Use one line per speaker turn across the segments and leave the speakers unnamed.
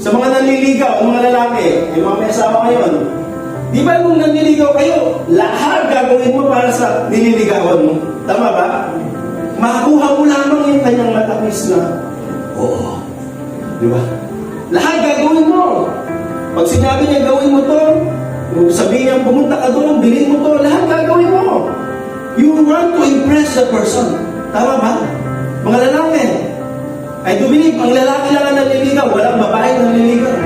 Sa mga nanliligaw, ang mga lalaki, yung mga may asawa ngayon, di ba kung nanliligaw kayo, lahat gagawin mo para sa nililigawan mo? Tama ba? Makuha mo lamang yung kanyang matamis na, oo. Di ba? Lahat gagawin mo. Pag sinabi niya gawin mo to, sabihin niya pumunta ka doon, bilhin mo to, lahat gagawin mo. You want to impress the person. Tama ba? Mga lalaki, I do believe, ang lalaki lang ang nanliligaw, walang babae nanliligaw.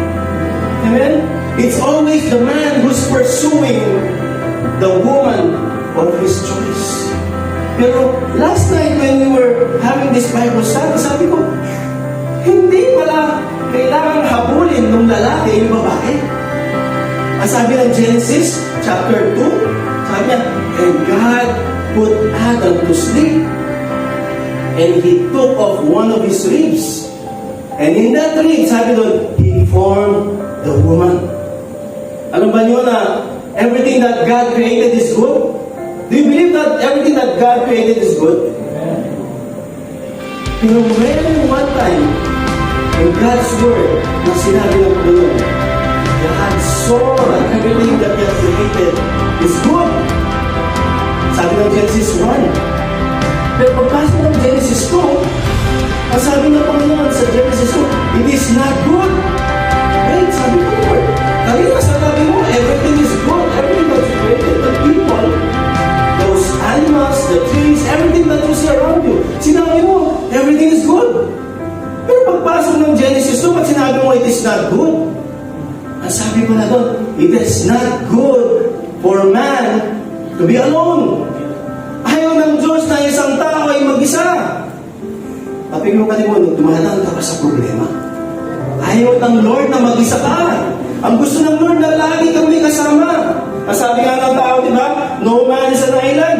Amen? It's always the man who's pursuing the woman of his choice. Pero last night when we were having this Bible study, sabi ko, hindi pala kailangan habulin ng lalaki yung babae. Ang sabi ng Genesis chapter 2, sabi niya, and God put Adam to sleep, and he took off one of his ribs. And in that rib, sabi doon, he formed the woman. Alam ba niyo na everything that God created is good? Do you believe that everything that God created is good? Pero meron one time, in God's Word, na sinabi ng Panginoon, God saw that everything that He has created is good. Sabi ng Genesis 1. Pero pagpasok ng Genesis 2, ang sabi ng Panginoon sa Genesis 2, it is not good. Right? Sabi ko, Lord, kanina sabi mo, everything is good. Everything that you created, the people, those animals, the trees, everything that you see around you. Sinabi mo, everything is good. Pero pagpasok ng Genesis 2, pag sinabi mo, it is not good, ang sabi ko na doon, it is not good for man to be alone. Ayaw ng Diyos na isang tao ay mag-isa. Tapos mo kalimutan, dumadaan ka pa sa problema. Ayaw ng Lord na mag-isa ka. Ang gusto ng Lord na lagi kang may kasama. Ang sabi nga ng tao, di ba? No man is an island.